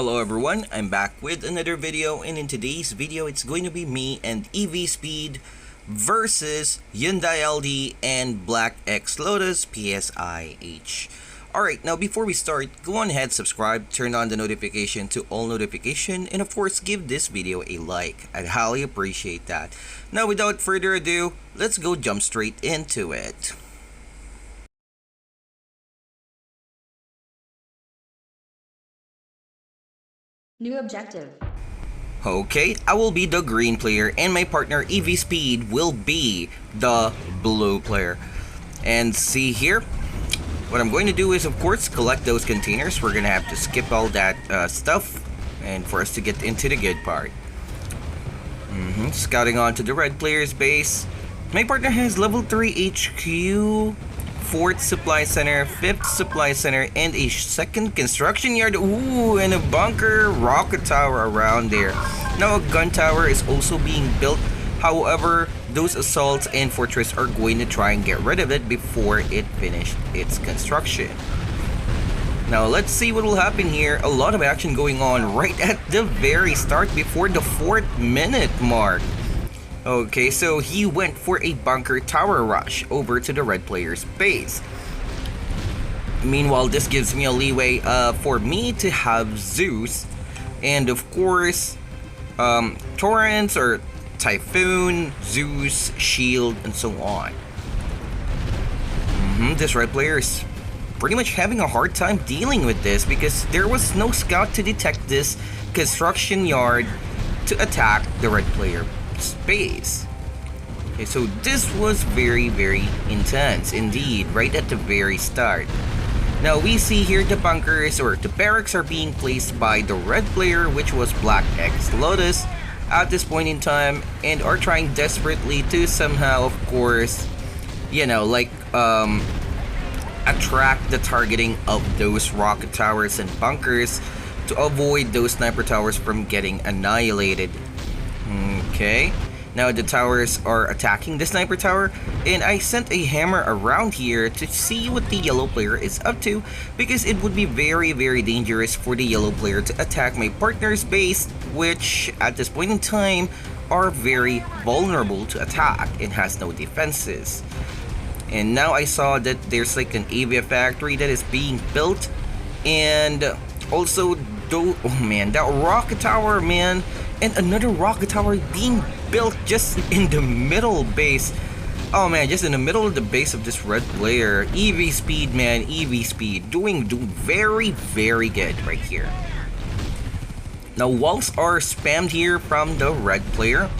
Hello everyone, I'm back with another video, and in today's video it's going to be me and EBSG versus Hyundai LD and BlackxLotas PSIH. Alright, now before we start, go on ahead, subscribe, turn on the notification to all notification, and of course give this video a like. I'd highly appreciate that. Now without further ado, let's go jump straight into it. New objective. Okay, I will be the green player and my partner EBSG will be the blue player. And see here, what I'm going to do is of course collect those containers. We're gonna have to skip all that stuff and for us to get into the good part. Scouting onto the red player's base. My partner has level 3 HQ, 4th supply center, 5th supply center, and a 2nd construction yard. Ooh, and a bunker rocket tower around there. Now a gun tower is also being built. However, those assaults and fortress are going to try and get rid of it before it finished its construction. Now let's see what will happen here. A lot of action going on right at the very start before the 4th minute mark. Okay, so he went for a bunker tower rush over to the red player's base. Meanwhile, this gives me a leeway for me to have Zeus and of course Torrents or Typhoon, Zeus, Shield, and so on. This red player is pretty much having a hard time dealing with this because there was no scout to detect this construction yard to attack the red player space. Okay, so this was very intense indeed right at the very start. Now we see here the bunkers or the barracks are being placed by the red player, which was BlackxLotas at this point in time, and are trying desperately to somehow of course, you know, like attract the targeting of those rocket towers and bunkers to avoid those sniper towers from getting annihilated. Okay, now the towers are attacking the sniper tower, and I sent a hammer around here to see what the yellow player is up to, because it would be very dangerous for the yellow player to attack my partner's base, which at this point in time are very vulnerable to attack and has no defenses. And now I saw that there's like an AV factory that is being built, and also oh man, that rocket tower, man, and another rocket tower being built just in the middle base. Oh man, just in the middle of the base of this red player. EBSG, man, EBSG doing very good right here. Now walls are spammed here from the red player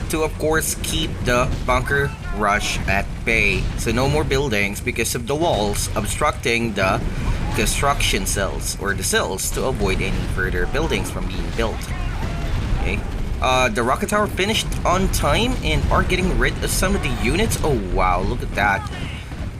to of course keep the bunker rush at bay, so no more buildings because of the walls obstructing the construction cells or the cells to avoid any further buildings from being built. Okay, the rocket tower finished on time and are getting rid of some of the units. Oh wow, look at that,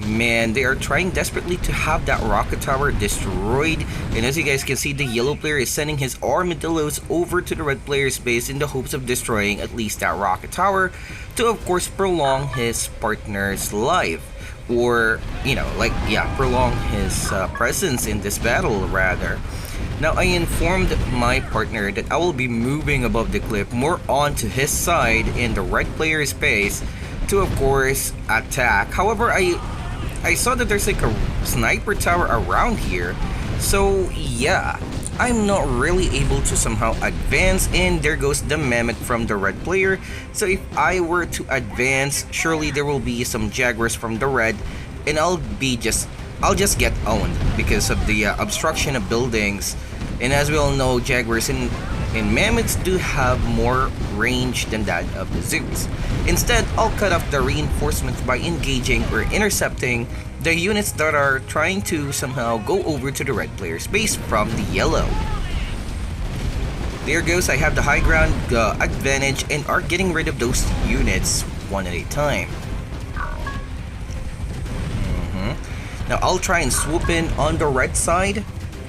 man, they are trying desperately to have that rocket tower destroyed, and as you guys can see, the yellow player is sending his armadillos over to the red player's base in the hopes of destroying at least that rocket tower to of course prolong his partner's life, or you know, like, yeah, prolong his presence in this battle rather. Now I informed my partner that I will be moving above the cliff more onto his side in the red player's base to of course attack. However, I saw that there's like a sniper tower around here, so yeah, I'm not really able to somehow advance, and there goes the mammoth from the red player. So if I were to advance, surely there will be some jaguars from the red, and I'll just get owned because of the obstruction of buildings. And as we all know, jaguars and mammoths do have more range than that of the Zeus. Instead, I'll cut off the reinforcements by engaging or intercepting the units that are trying to somehow go over to the red player's base from the yellow. There goes, I have the high ground advantage and are getting rid of those units one at a time. Now I'll try and swoop in on the red side,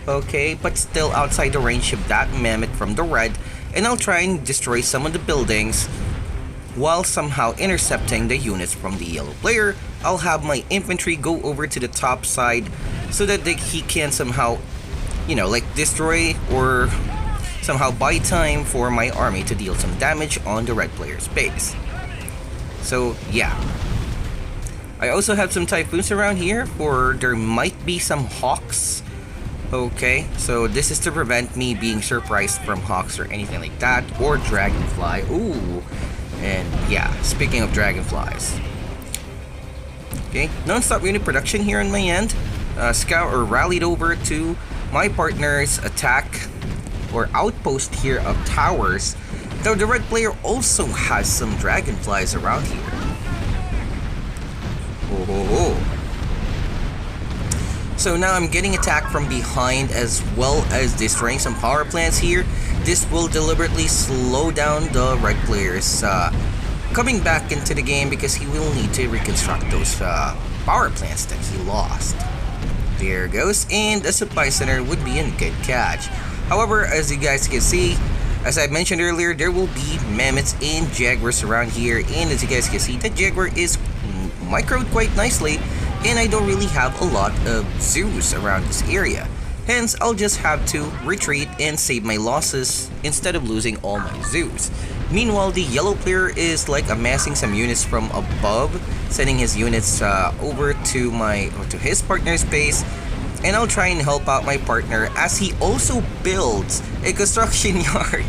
okay, but still outside the range of that mammoth from the red, and I'll try and destroy some of the buildings while somehow intercepting the units from the yellow player. I'll have my infantry go over to the top side so that he can somehow, you know, like destroy or somehow buy time for my army to deal some damage on the red player's base. So yeah. I also have some typhoons around here, for there might be some hawks. Okay, so this is to prevent me being surprised from hawks or anything like that, or dragonfly. Ooh, and yeah, speaking of dragonflies. Okay, non-stop unit production here on my end. Scout or rallied over to my partner's attack or outpost here of towers, though the red player also has some dragonflies around here. Oh. So now I'm getting attacked from behind as well as destroying some power plants here. This will deliberately slow down the red player's coming back into the game, because he will need to reconstruct those power plants that he lost. There goes, and the supply center would be a good catch. However, as you guys can see, as I mentioned earlier, there will be mammoths and jaguars around here, and as you guys can see, the jaguar is microed quite nicely, and I don't really have a lot of zoos around this area. Hence, I'll just have to retreat and save my losses instead of losing all my zoos. Meanwhile, the yellow player is like amassing some units from above, sending his units over to his partner's base, and I'll try and help out my partner as he also builds a construction yard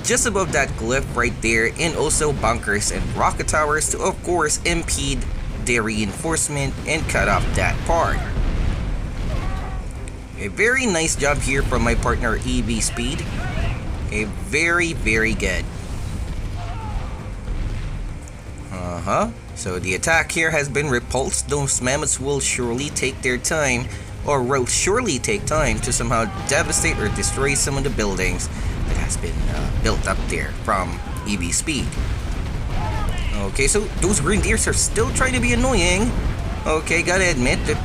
just above that cliff right there, and also bunkers and rocket towers to of course impede the reinforcement and cut off that part. A very nice job here from my partner E.B.S.G. A very good. So the attack here has been repulsed. Those mammoths will surely take their time, or will surely take time to somehow devastate or destroy some of the buildings that has been built up there from E.B.S.G. Okay, so those grenadiers are still trying to be annoying. Okay, gotta admit that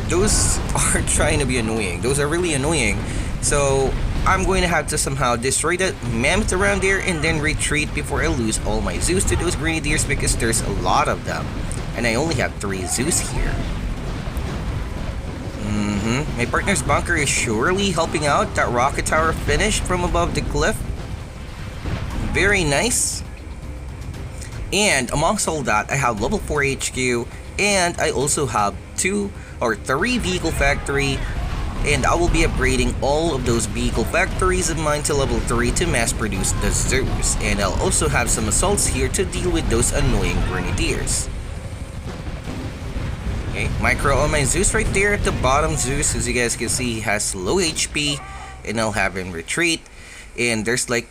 those are trying to be annoying. Those are really annoying. So I'm going to have to somehow destroy that mammoth around there and then retreat before I lose all my zoos to those grenadiers, because there's a lot of them. And I only have 3 zoos here. My partner's bunker is surely helping out. That rocket tower finished from above the cliff. Very nice. And amongst all that, I have level 4 HQ, and I also have 2 or 3 vehicle factory, and I will be upgrading all of those vehicle factories of mine to level 3 to mass produce the zoos. And I'll also have some assaults here to deal with those annoying grenadiers. Okay, micro on my Zeus right there at the bottom. Zeus, as you guys can see, he has low HP, and I'll have him retreat. And there's like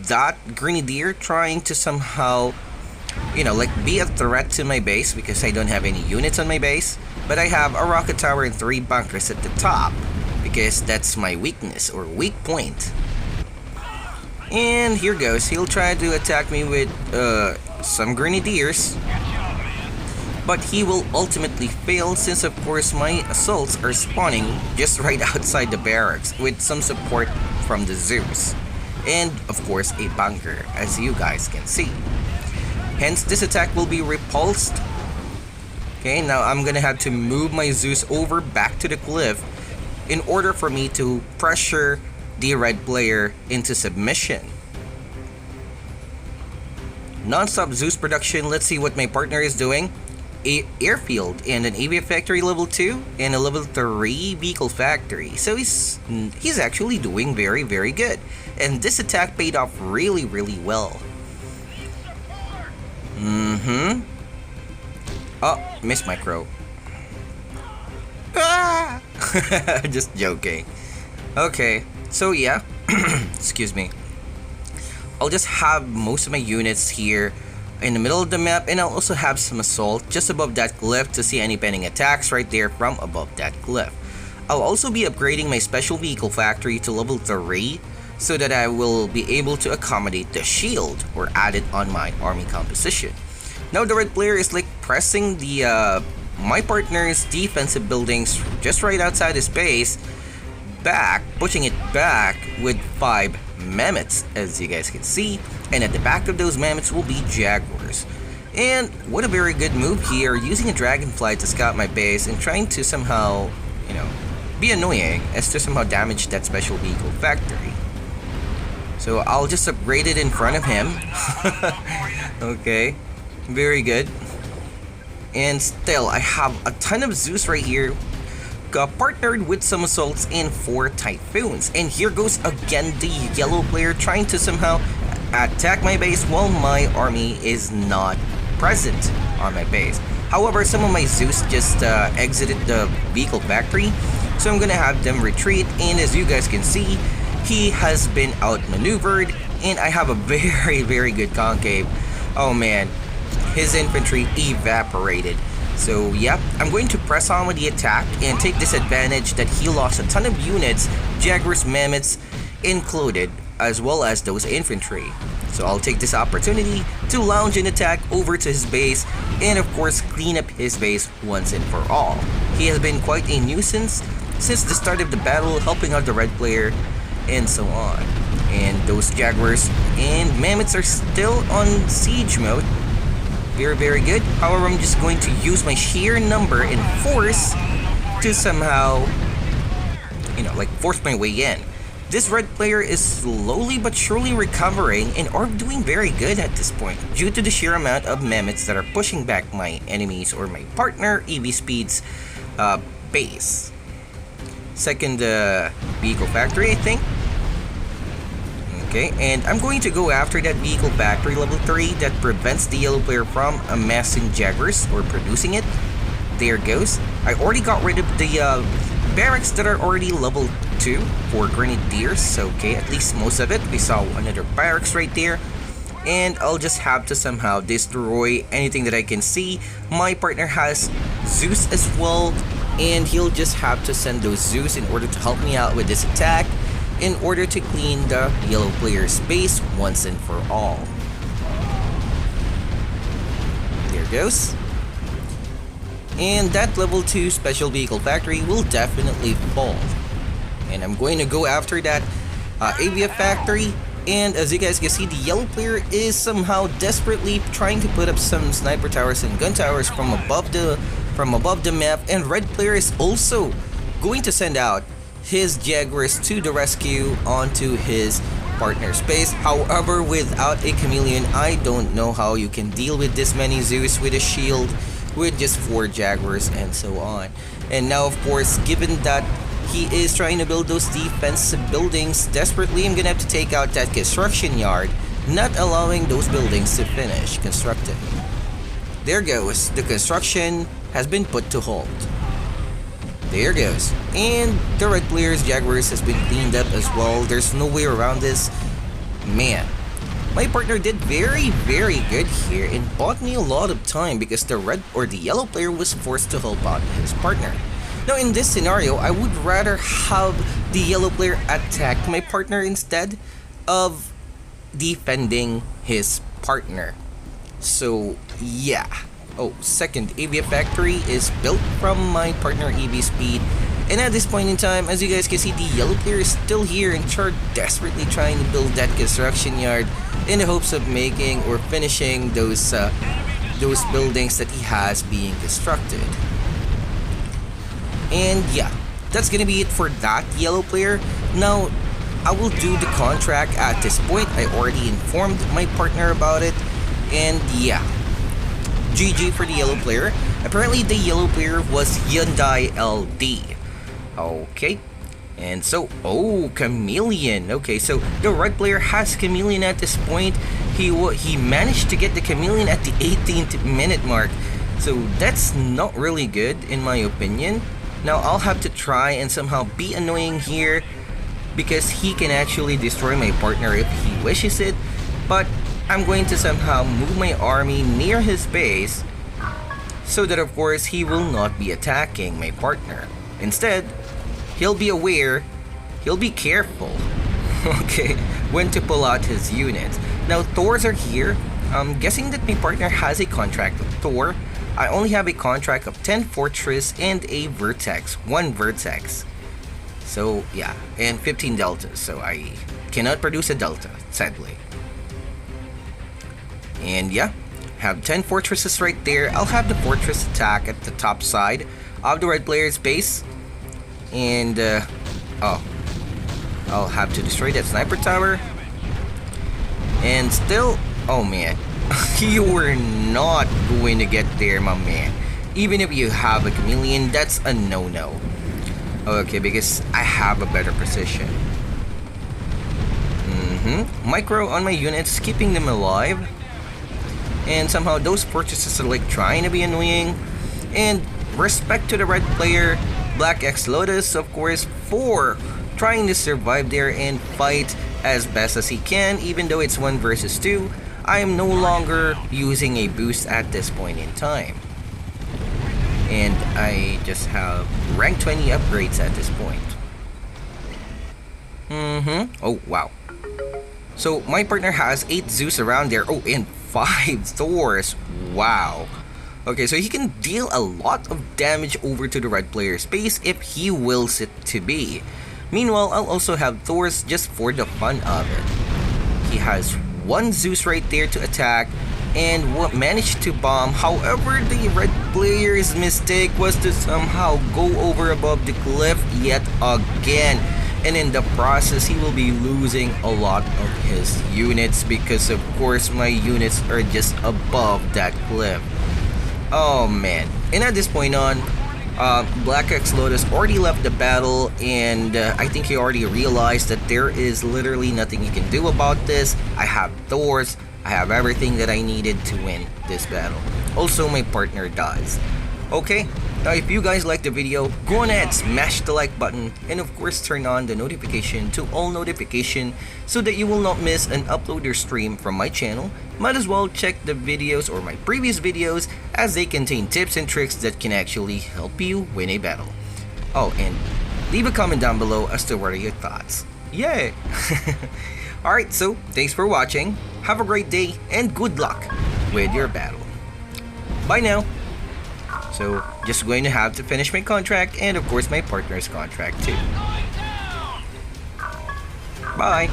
that grenadier trying to somehow, you know, like be a threat to my base, because I don't have any units on my base. But I have a rocket tower and 3 bunkers at the top, because that's my weakness or weak point. And here goes. He'll try to attack me with some grenadiers, but he will ultimately fail, since of course my assaults are spawning just right outside the barracks with some support from the Zeus, and of course a bunker, as you guys can see. Hence, this attack will be repulsed. Okay, now I'm gonna have to move my Zeus over back to the cliff in order for me to pressure the red player into submission. Non-stop Zeus production. Let's see what my partner is doing. A airfield and an aviation factory level 2 and a level 3 vehicle factory. So he's actually doing very good. And this attack paid off really well. Oh, missed micro. Ah! Just joking. Okay, so yeah. Excuse me. I'll just have most of my units here in the middle of the map, and I'll also have some assault just above that cliff to see any pending attacks right there from above that cliff. I'll also be upgrading my special vehicle factory to level 3 so that I will be able to accommodate the shield or add it on my army composition. Now the red player is like pressing the my partner's defensive buildings just right outside his base back, pushing it back with 5 mammoths, as you guys can see, and at the back of those mammoths will be jaguars. And what a very good move here, using a dragonfly to scout my base and trying to somehow, you know, be annoying as to somehow damage that special vehicle factory. So I'll just upgrade it in front of him. Okay, very good. And still, I have a ton of Zeus right here, partnered with some assaults and 4 typhoons. And here goes again the yellow player trying to somehow attack my base while my army is not present on my base. However, some of my Zeus just exited the vehicle factory, so I'm gonna have them retreat. And as you guys can see, he has been outmaneuvered, and I have a very good concave. Oh man, his infantry evaporated. So yeah, I'm going to press on with the attack and take this advantage that he lost a ton of units, Jaguars, Mammoths included, as well as those infantry. So I'll take this opportunity to launch an attack over to his base and of course clean up his base once and for all. He has been quite a nuisance since the start of the battle, helping out the red player and so on. And those Jaguars and Mammoths are still on siege mode. Very good. However, I'm just going to use my sheer number and force to somehow, like force my way in. This red player is slowly but surely recovering and are doing very good at this point due to the sheer amount of Mammoths that are pushing back my enemies or my partner EB.S.G's base. Second vehicle factory, I think. Okay, and I'm going to go after that vehicle factory level 3 that prevents the yellow player from amassing Jaguars or producing it. There goes. I already got rid of the barracks that are already level 2 for Grenadiers. Okay, at least most of it. We saw another barracks right there. And I'll just have to somehow destroy anything that I can see. My partner has Zeus as well, and he'll just have to send those Zeus in order to help me out with this attack, in order to clean the yellow player's base once and for all. There goes. And that level 2 special vehicle factory will definitely fall. And I'm going to go after that AVF factory. And as you guys can see, the yellow player is somehow desperately trying to put up some sniper towers and gun towers from above the map. And red player is also going to send out his Jaguars to the rescue onto his partner's base. However, without a chameleon, I don't know how you can deal with this many Zeus with a shield with just 4 Jaguars and so on. And now of course, given that he is trying to build those defensive buildings desperately, I'm gonna have to take out that construction yard, not allowing those buildings to finish constructing. There goes. The construction has been put to halt. There goes. And the red player's Jaguars has been cleaned up as well. There's no way around this. Man, my partner did very good here and bought me a lot of time because the red or the yellow player was forced to help out his partner. Now in this scenario, I would rather have the yellow player attack my partner instead of defending his partner. So yeah. Oh, second AVF factory is built from my partner E.B.S.G. And at this point in time, as you guys can see, the yellow player is still here and desperately trying to build that construction yard in the hopes of making or finishing those buildings that he has being constructed. And yeah, that's gonna be it for that yellow player. Now, I will do the contract at this point. I already informed my partner about it. And yeah, GG for the yellow player. Apparently the yellow player was Hyundai LD. Okay. And so, oh, Chameleon. Okay, so the red player has Chameleon at this point. He managed to get the Chameleon at the 18th minute mark. So that's not really good in my opinion. Now I'll have to try and somehow be annoying here because he can actually destroy my partner if he wishes it. But I'm going to somehow move my army near his base so that of course he will not be attacking my partner. Instead, he'll be aware, he'll be careful, okay, when to pull out his units. Now Thors are here. I'm guessing that my partner has a contract with Thor. I only have a contract of 10 Fortress and a Vertex, 1 Vertex. So yeah, and 15 Deltas, so I cannot produce a Delta, sadly. And yeah, have 10 fortresses right there. I'll have the fortress attack at the top side of the red player's base. And I'll have to destroy that sniper tower. And still, oh man, you were not going to get there, my man. Even if you have a chameleon, that's a no-no. Okay, because I have a better precision. Micro on my units, keeping them alive. And somehow those purchases are like trying to be annoying. And respect to the red player, BlackxLotas, of course, for trying to survive there and fight as best as he can, even though it's 1 versus 2. I am no longer using a boost at this point in time. And I just have rank 20 upgrades at this point. Oh, wow. So my partner has 8 Zeus around there. Oh, and 5 Thors. Wow. Okay, so he can deal a lot of damage over to the red player's base if he wills it to be. Meanwhile, I'll also have Thors just for the fun of it. He has 1 Zeus right there to attack and managed to bomb. However, the red player's mistake was to somehow go over above the cliff yet again. And in the process, he will be losing a lot of his units because of course my units are just above that cliff. Oh man. And at this point on, BlackxLotas already left the battle, and I think he already realized that there is literally nothing he can do about this. I have Thors, I have everything that I needed to win this battle. Also, my partner does. Okay, now if you guys liked the video, go on ahead, smash the like button, and of course turn on the notification to all notification so that you will not miss an upload or stream from my channel. Might as well check the videos or my previous videos as they contain tips and tricks that can actually help you win a battle. Oh, and leave a comment down below as to what are your thoughts. Yay! Alright, so thanks for watching, have a great day, and good luck with your battle. Bye now! So, just going to have to finish my contract and of course my partner's contract too. Bye!